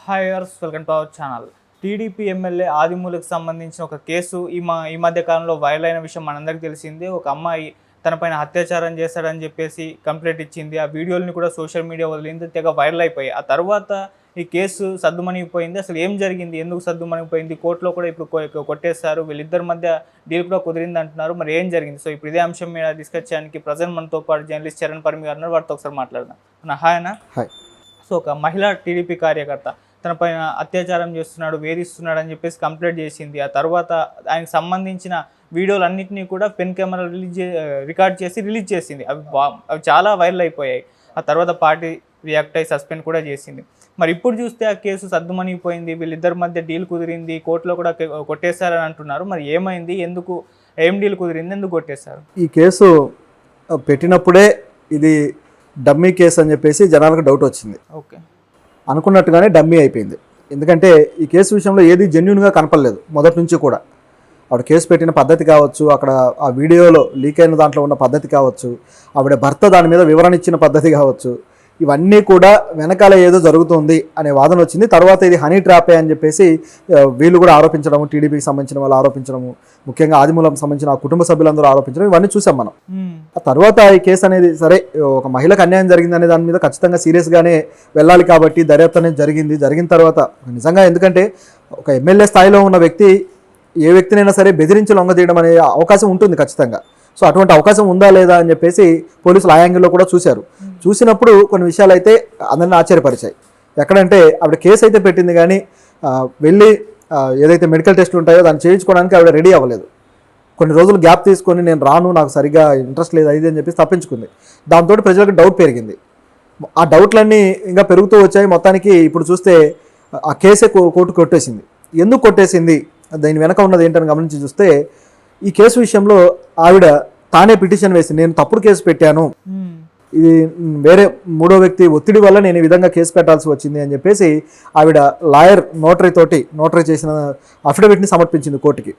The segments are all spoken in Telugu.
హాయ్ వర్స్ welcome to our channel. TDP MLA ఆదిమూలకి సంబంధించిన ఒక కేసు ఈ మధ్య కాలంలో వైరల్ అయిన విషయం మనందరికీ తెలిసిందే. ఒక అమ్మాయి తనపైన అత్యాచారం చేశాడని చెప్పేసి కంప్లైంట్ ఇచ్చింది. ఆ వీడియోని కూడా సోషల్ మీడియా వదిలింది, తెగ వైరల్ అయిపోయాయి. ఆ తర్వాత ఈ కేసు సద్దుమణిగిపోయింది. అసలు ఏం జరిగింది, ఎందుకు సద్దుమణిగిపోయింది, కోర్టులో కూడా ఇప్పుడు కొట్టేశారు, వీళ్ళిద్దరి మధ్య డీల్ కూడా కుదిరింది అంటున్నారు. మరి ఏం జరిగింది? సో ఇప్పుడు ఇదే అంశం మీద డిస్కస్ చేయడానికి ప్రజెంట్ మనతో పాటు జర్నలిస్ట్ చరణ్ పరమి గారు ఉన్నారు. వారితో ఒకసారి మాట్లాడదాం. హాయ్ అన్న. హాయ్. సో ఒక మహిళా టీడీపీ కార్యకర్త తన పైన అత్యాచారం చేస్తున్నాడు, వేధిస్తున్నాడు అని చెప్పేసి కంప్లైంట్ చేసింది. ఆ తర్వాత ఆయనకు సంబంధించిన వీడియోలు అన్నింటినీ కూడా పెన్ కెమెరా రికార్డ్ చేసి రిలీజ్ చేసింది. అవి చాలా వైరల్ అయిపోయాయి. ఆ తర్వాత పార్టీ రియాక్ట్ అయ్యి సస్పెండ్ కూడా చేసింది. మరి ఇప్పుడు చూస్తే ఆ కేసు సద్దుమణిగిపోయింది, వీళ్ళిద్దరి మధ్య డీల్ కుదిరింది, కోర్టులో కూడా కొట్టేశారని అంటున్నారు. మరి ఏమైంది, ఎందుకు, ఏం డీల్ కుదిరింది, ఎందుకు కొట్టేశారు? ఈ కేసు పెట్టినప్పుడే ఇది డమ్మీ కేసు అని చెప్పేసి జనాలకు డౌట్ వచ్చింది. ఓకే, అనుకున్నట్టుగానే డమ్మీ అయిపోయింది. ఎందుకంటే ఈ కేసు విషయంలో ఏది జెన్యున్గా కనపడలేదు మొదటి నుంచి కూడా. ఆవిడ కేసు పెట్టిన పద్ధతి కావచ్చు, అక్కడ ఆ వీడియోలో లీక్ అయిన దాంట్లో ఉన్న పద్ధతి కావచ్చు, ఆవిడ భర్త దాని మీద వివరణ ఇచ్చిన పద్ధతి కావచ్చు, ఇవన్నీ కూడా వెనకాల ఏదో జరుగుతుంది అనే వాదన వచ్చింది. తర్వాత ఇది హనీ ట్రాపే అని చెప్పేసి వీళ్ళు కూడా ఆరోపించడము, టీడీపీకి సంబంధించిన వాళ్ళు ఆరోపించడము, ముఖ్యంగా ఆదిమూలం సంబంధించిన కుటుంబ సభ్యులందరూ ఆరోపించడం, ఇవన్నీ చూసాం మనం. ఆ తర్వాత ఈ కేసు అనేది సరే ఒక మహిళకు అన్యాయం జరిగిందనే దాని మీద ఖచ్చితంగా సీరియస్గానే వెళ్ళాలి కాబట్టి దర్యాప్తు అనేది జరిగిన తర్వాత నిజంగా, ఎందుకంటే ఒక ఎమ్మెల్యే స్థాయిలో ఉన్న వ్యక్తి ఏ వ్యక్తినైనా సరే బెదిరించి లొంగదీయడం అనే అవకాశం ఉంటుంది ఖచ్చితంగా. సో అటువంటి అవకాశం ఉందా లేదా అని చెప్పేసి పోలీసులు ఆ యాంగిల్లో కూడా చూశారు. చూసినప్పుడు కొన్ని విషయాలు అయితే అందరిని ఆశ్చర్యపరిచాయి. ఎక్కడంటే ఆవిడ కేసు అయితే పెట్టింది, కానీ వెళ్ళి ఏదైతే మెడికల్ టెస్టులు ఉంటాయో దాన్ని చేయించుకోవడానికి ఆవిడ రెడీ అవ్వలేదు. కొన్ని రోజులు గ్యాప్ తీసుకొని నేను రాను, నాకు సరిగ్గా ఇంట్రెస్ట్ లేదు అది అని చెప్పేసి తప్పించుకుంది. దాంతో ప్రజలకు డౌట్ పెరిగింది. ఆ డౌట్లన్నీ ఇంకా పెరుగుతూ వచ్చాయి. మొత్తానికి ఇప్పుడు చూస్తే ఆ కేసే కోర్టు కొట్టేసింది. ఎందుకు కొట్టేసింది, దీని వెనక ఉన్నది ఏంటని గమనించి చూస్తే, ఈ కేసు విషయంలో ఆవిడ తానే పిటిషన్ వేసి నేను తప్పుడు కేసు పెట్టాను, ఇది వేరే మూడో వ్యక్తి ఒత్తిడి వల్ల నేను ఈ విధంగా కేసు పెట్టాల్సి వచ్చింది అని చెప్పేసి ఆవిడ లాయర్ నోటరీ చేసిన అఫిడవిట్ని సమర్పించింది కోర్టుకి.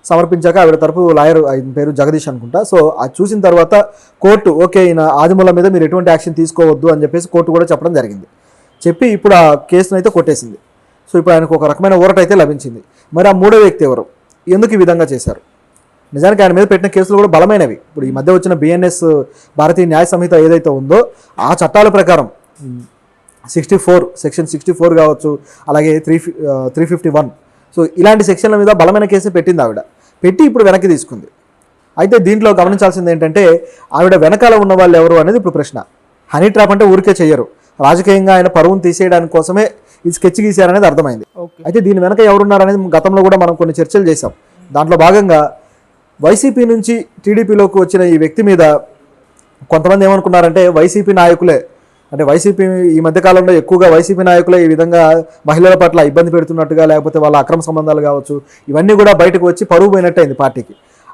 సమర్పించాక ఆవిడ తరపు లాయర్, ఆయన పేరు జగదీష్ అనుకుంటా. సో అది చూసిన తర్వాత కోర్టు ఓకే, ఈయన ఆదిమూలం మీద మీరు ఎటువంటి యాక్షన్ తీసుకోవద్దు అని చెప్పేసి కోర్టు కూడా చెప్పడం జరిగింది. చెప్పి ఇప్పుడు ఆ కేసును అయితే కొట్టేసింది. సో ఇప్పుడు ఆయనకు ఒక రకమైన ఊరట అయితే లభించింది. మరి ఆ మూడో వ్యక్తి ఎవరు, ఎందుకు ఈ విధంగా చేశారు? నిజానికి ఆయన మీద పెట్టిన కేసులు కూడా బలమైనవి. ఇప్పుడు ఈ మధ్య వచ్చిన బిఎన్ఎస్ భారతీయ న్యాయ సంహిత ఏదైతే ఉందో ఆ చట్టాల ప్రకారం 64 సెక్షన్ 64 కావచ్చు, అలాగే 351, సో ఇలాంటి సెక్షన్ల మీద బలమైన కేసు పెట్టింది ఆవిడ. పెట్టి ఇప్పుడు వెనక్కి తీసుకుంది. అయితే దీంట్లో గమనించాల్సింది ఏంటంటే ఆవిడ వెనకాల ఉన్న వాళ్ళు ఎవరు అనేది ఇప్పుడు ప్రశ్న. హనీ ట్రాప్ అంటే ఊరికే చెయ్యరు, రాజకీయంగా ఆయన పరువును తీసేయడానికి కోసమే ఈ స్కెచ్ గీశారనేది అర్థమైంది. అయితే దీని వెనక ఎవరున్నారనేది గతంలో కూడా మనం కొన్ని చర్చలు చేసాం. దాంట్లో భాగంగా వైసీపీ నుంచి టీడీపీలోకి వచ్చిన ఈ వ్యక్తి మీద కొంతమంది ఏమనుకున్నారంటే వైసీపీ నాయకులే, అంటే వైసీపీ ఈ మధ్యకాలంలో ఎక్కువగా వైసీపీ నాయకులే ఈ విధంగా మహిళల పట్ల ఇబ్బంది పెడుతున్నట్టుగా, లేకపోతే వాళ్ళ అక్రమ సంబంధాలు కావచ్చు, ఇవన్నీ కూడా బయటకు వచ్చి పరువు పోయినట్టయింది పార్టీకి.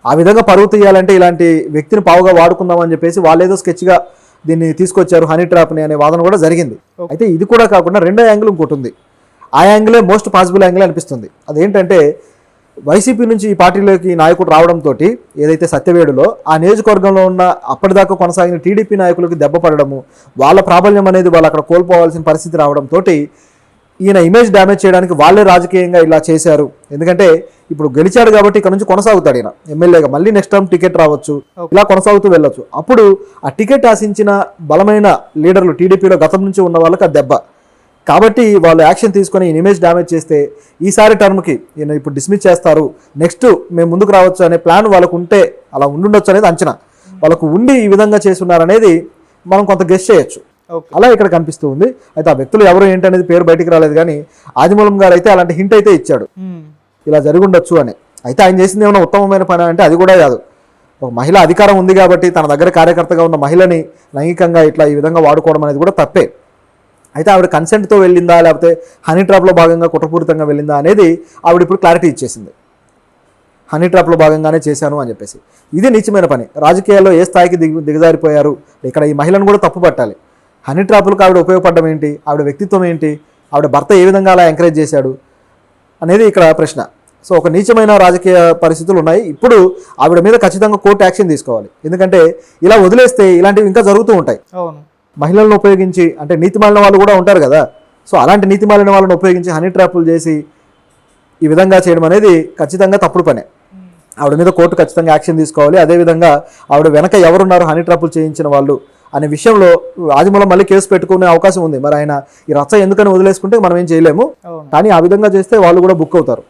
ఆ విధంగా పరువు తీయాలంటే ఇలాంటి వ్యక్తిని పావుగా వాడుకుందామని చెప్పేసి వాళ్ళేదో స్కెచ్గా దీన్ని తీసుకొచ్చారు, హనీ ట్రాప్ని అనే వాదన కూడా జరిగింది. అయితే ఇది కూడా కాకుండా రెండో యాంగిల్ ఇంకోటి ఉంది. ఆ యాంగిలే మోస్ట్ పాసిబుల్ యాంగిల్ అనిపిస్తుంది. అదేంటంటే వైసీపీ నుంచి ఈ పార్టీలోకి నాయకుడు రావడంతో ఏదైతే సత్యవేడులో ఆ నియోజకవర్గంలో ఉన్న అప్పటిదాకా కొనసాగిన టీడీపీ నాయకులకు దెబ్బ పడడము, వాళ్ళ ప్రాబల్యం అనేది వాళ్ళు అక్కడ కోల్పోవాల్సిన పరిస్థితి రావడంతో ఈయన ఇమేజ్ డ్యామేజ్ చేయడానికి వాళ్ళే రాజకీయంగా ఇలా చేశారు. ఎందుకంటే ఇప్పుడు గెలిచాడు కాబట్టి ఇక్కడ నుంచి కొనసాగుతాడు ఈయన ఎమ్మెల్యేగా, మళ్ళీ నెక్స్ట్ టైం టికెట్ రావచ్చు, ఇలా కొనసాగుతూ వెళ్ళొచ్చు. అప్పుడు ఆ టికెట్ ఆశించిన బలమైన లీడర్లు టీడీపీలో గతం నుంచి ఉన్న వాళ్ళకి ఆ దెబ్బ కాబట్టి వాళ్ళు యాక్షన్ తీసుకొని ఇమేజ్ డ్యామేజ్ చేస్తే ఈసారి టర్మ్కి ఈయన ఇప్పుడు డిస్మిస్ చేస్తారు, నెక్స్ట్ మేము ముందుకు రావచ్చు అనే ప్లాన్ వాళ్ళకు ఉంటే అలా ఉండుండొచ్చు అనేది అంచనా. వాళ్ళకు ఉండి ఈ విధంగా చేస్తున్నారనేది మనం కొంత గెస్ చేయొచ్చు. అలా ఇక్కడ కనిపిస్తూ ఉంది. అయితే ఆ వ్యక్తులు ఎవరు ఏంటనేది పేరు బయటికి రాలేదు, కానీ ఆదిమూలం గారు అయితే అలాంటి హింట్ అయితే ఇచ్చాడు, ఇలా జరిగి ఉండొచ్చు అని. అయితే ఆయన చేసింది ఏమైనా ఉత్తమమైన పని అంటే అది కూడా కాదు. ఒక మహిళ అధికారం ఉంది కాబట్టి తన దగ్గర కార్యకర్తగా ఉన్న మహిళని లైంగికంగా ఇట్లా ఈ విధంగా వాడుకోవడం అనేది కూడా తప్పే. అయితే ఆవిడ కన్సెంట్తో వెళ్ళిందా, లేకపోతే హనీ ట్రాప్లో భాగంగా కుట్రపూరితంగా వెళ్ళిందా అనేది ఆవిడ ఇప్పుడు క్లారిటీ ఇచ్చేసింది. హనీ ట్రాప్లో భాగంగానే చేశాను అని చెప్పేసి. ఇది నీచమైన పని. రాజకీయాల్లో ఏ స్థాయికి దిగజారిపోయారు, ఇక్కడ ఈ మహిళను కూడా తప్పు పట్టాలి. హనీ ట్రాప్లకు ఆవిడ ఉపయోగపడడం ఏంటి, ఆవిడ వ్యక్తిత్వం ఏంటి, ఆవిడ భర్త ఏ విధంగా అలా ఎంకరేజ్ చేశాడు అనేది ఇక్కడ ప్రశ్న. సో ఒక నీచమైన రాజకీయ పరిస్థితులు ఉన్నాయి. ఇప్పుడు ఆవిడ మీద ఖచ్చితంగా కోర్టు యాక్షన్ తీసుకోవాలి. ఎందుకంటే ఇలా వదిలేస్తే ఇలాంటివి ఇంకా జరుగుతూ ఉంటాయి. మహిళలను ఉపయోగించి, అంటే నీతిమాలిన వాళ్ళు కూడా ఉంటారు కదా, సో అలాంటి నీతిమాలిన వాళ్ళని ఉపయోగించి హనీ ట్రాపులు చేసి ఈ విధంగా చేయడం అనేది ఖచ్చితంగా తప్పుడు పనే. ఆవిడ మీద కోర్టు ఖచ్చితంగా యాక్షన్ తీసుకోవాలి. అదేవిధంగా ఆవిడ వెనక ఎవరున్నారు హనీ ట్రాపులు చేయించిన వాళ్ళు అనే విషయంలో ఆదిమూలం మళ్ళీ కేసు పెట్టుకునే అవకాశం ఉంది. మరి ఆయన ఈ రచ్చ ఎందుకని వదిలేసుకుంటే మనం ఏం చేయలేము, కానీ ఆ విధంగా చేస్తే వాళ్ళు కూడా బుక్ అవుతారు,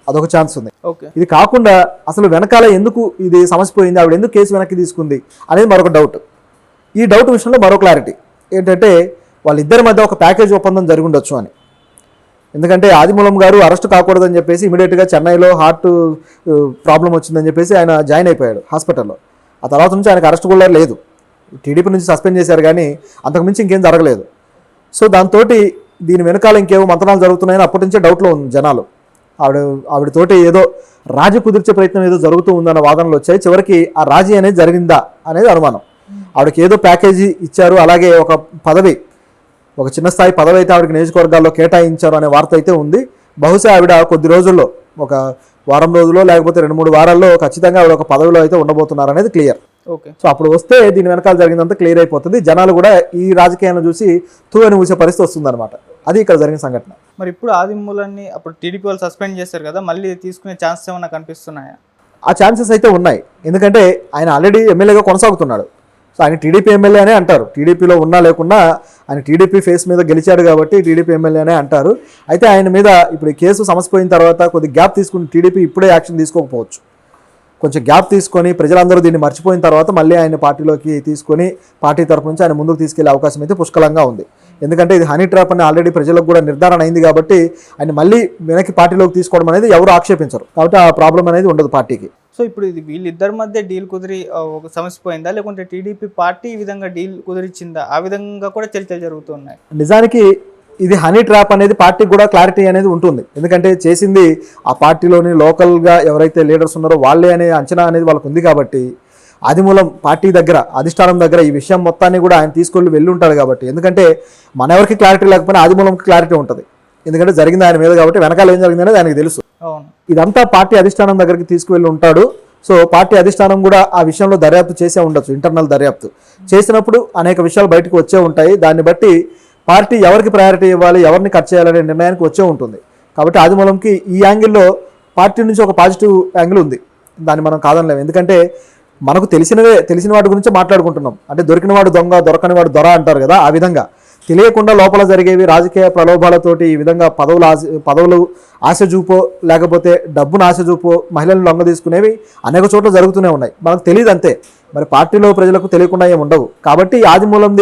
అదొక ఛాన్స్ ఉంది. ఇది కాకుండా అసలు వెనకాల ఎందుకు ఇది సమస్య పోయింది, ఆవిడ ఎందుకు కేసు వెనక్కి తీసుకుంది అనేది మరొక డౌట్. ఈ డౌట్ విషయంలో మరో క్లారిటీ ఏంటంటే వాళ్ళిద్దరి మధ్య ఒక ప్యాకేజ్ ఒప్పందం జరిగి ఉండొచ్చు అని. ఎందుకంటే ఆదిమూలం గారు అరెస్ట్ కాకూడదని చెప్పేసి ఇమీడియట్గా చెన్నైలో హార్ట్ ప్రాబ్లం వచ్చిందని చెప్పేసి ఆయన జాయిన్ అయిపోయాడు హాస్పిటల్లో. ఆ తర్వాత నుంచి ఆయనకు అరెస్ట్ కూడా లేదు. టీడీపీ నుంచి సస్పెండ్ చేశారు, కానీ అంతకుమించి ఇంకేం జరగలేదు. సో దాంతో దీని వెనకాల ఇంకేమో మంతనాలు జరుగుతున్నాయని అప్పటి నుంచే డౌట్లో ఉంది జనాలు. ఆవిడతోటి ఏదో రాజీ కుదిర్చే ప్రయత్నం ఏదో జరుగుతూ ఉందన్న వాదనలు వచ్చాయి. చివరికి ఆ రాజీ అనేది జరిగిందా అనేది అనుమానం. ఆవిడకి ఏదో ప్యాకేజీ ఇచ్చారు, అలాగే ఒక పదవి, ఒక చిన్న స్థాయి పదవి అయితే ఆవిడకి నియోజకవర్గాల్లో కేటాయించారు అనే వార్త అయితే ఉంది. బహుశా ఆవిడ కొద్ది రోజుల్లో, ఒక వారం రోజుల్లో లేకపోతే 2-3 వారాల్లో ఖచ్చితంగా ఆవిడ ఒక పదవిలో అయితే ఉండబోతున్నారు అనేది క్లియర్. సో అప్పుడు వస్తే దీని వెనకాల జరిగిందంతా క్లియర్ అయిపోతుంది. జనాలు కూడా ఈ రాజకీయాలను చూసి తూవని ఊసే పరిస్థితి వస్తుందన్నమాట. అది ఇక్కడ జరిగిన సంఘటన. మరి ఇప్పుడు ఆదిమూలాన్ని అప్పుడు టీడీపీ వాళ్ళు సస్పెండ్ చేశారు కదా, మళ్ళీ తీసుకునే ఛాన్సెస్ ఏమైనా కనిపిస్తున్నాయా? ఆ ఛాన్సెస్ అయితే ఉన్నాయి. ఎందుకంటే ఆయన ఆల్రెడీ ఎమ్మెల్యేగా కొనసాగుతున్నాడు. సో ఆయన టీడీపీ ఎమ్మెల్యే అనే అంటారు. టీడీపీలో ఉన్నా లేకున్నా ఆయన టీడీపీ ఫేస్ మీద గెలిచాడు కాబట్టి టీడీపీ ఎమ్మెల్యే అనే అంటారు. అయితే ఆయన మీద ఇప్పుడు ఈ కేసు సమస్య పోయిన తర్వాత కొద్ది గ్యాప్ తీసుకుని టీడీపీ ఇప్పుడే యాక్షన్ తీసుకోకపోవచ్చు. కొంచెం గ్యాప్ తీసుకొని ప్రజలందరూ దీన్ని మర్చిపోయిన తర్వాత మళ్ళీ ఆయన పార్టీలోకి తీసుకొని పార్టీ తరపు నుంచి ఆయన ముందుకు తీసుకెళ్లే అవకాశం అయితే పుష్కలంగా ఉంది. ఎందుకంటే ఇది హనీ ట్రాప్ అని ఆల్రెడీ ప్రజలకు కూడా నిర్ధారణ అయింది కాబట్టి ఆయన మళ్ళీ వెనక్కి పార్టీలోకి తీసుకోవడం అనేది ఎవరు ఆక్షేపించరు. కాబట్టి ఆ ప్రాబ్లం అనేది ఉండదు పార్టీకి. సో ఇప్పుడు ఇది వీళ్ళిద్దరి మధ్య డీల్ కుదిరి ఒక సమస్య పోయిందా, లేకుంటే టీడీపీ పార్టీ ఈ విధంగా డీల్ కుదిరిచ్చిందా, ఆ విధంగా కూడా చర్చలు జరుగుతున్నాయి? నిజానికి ఇది హనీ ట్రాప్ అనేది పార్టీకి కూడా క్లారిటీ అనేది ఉంటుంది. ఎందుకంటే చేసింది ఆ పార్టీలోని లోకల్గా ఎవరైతే లీడర్స్ ఉన్నారో వాళ్ళే అనే అంచనా అనేది వాళ్ళకు ఉంది. కాబట్టి ఆదిమూలం పార్టీ దగ్గర, అధిష్టానం దగ్గర ఈ విషయం మొత్తాన్ని కూడా ఆయన వెళ్ళి ఉంటాడు కాబట్టి, ఎందుకంటే మన ఎవరికి క్లారిటీ లేకపోయినా ఆదిమూలంకి క్లారిటీ ఉంటుంది. ఎందుకంటే జరిగింది ఆయన మీద కాబట్టి వెనకాల ఏం జరిగింది అనేది ఆయనకు తెలుసు. ఇదంతా పార్టీ అధిష్టానం దగ్గరికి తీసుకువెళ్ళి ఉంటాడు. సో పార్టీ అధిష్టానం కూడా ఆ విషయంలో దర్యాప్తు చేసే ఉండొచ్చు. ఇంటర్నల్ దర్యాప్తు చేసినప్పుడు అనేక విషయాలు బయటకు వచ్చే ఉంటాయి. దాన్ని బట్టి పార్టీ ఎవరికి ప్రయారిటీ ఇవ్వాలి, ఎవరిని కట్ చేయాలనే నిర్ణయానికి వచ్చే ఉంటుంది. కాబట్టి ఆదిమూలంకి ఈ యాంగిల్లో పార్టీ నుంచి ఒక పాజిటివ్ యాంగిల్ ఉంది, దాన్ని మనం కాదనలేము. ఎందుకంటే మనకు తెలిసిన వాటి గురించి మాట్లాడుకుంటున్నాం. అంటే దొరికిన వాడు దొంగ, దొరకని వాడు దొర అంటారు కదా, ఆ విధంగా తెలియకుండా లోపల జరిగేవి రాజకీయ ప్రలోభాలతోటి ఈ విధంగా పదవులు ఆశ చూపో లేకపోతే డబ్బును ఆశ చూపో మహిళలను లొంగ తీసుకునేవి అనేక చోట్ల జరుగుతూనే ఉన్నాయి. మనకు తెలియదు అంతే. మరి పార్టీలో ప్రజలకు తెలియకుండా ఏమి ఉండవు. కాబట్టి ఆదిమూలంది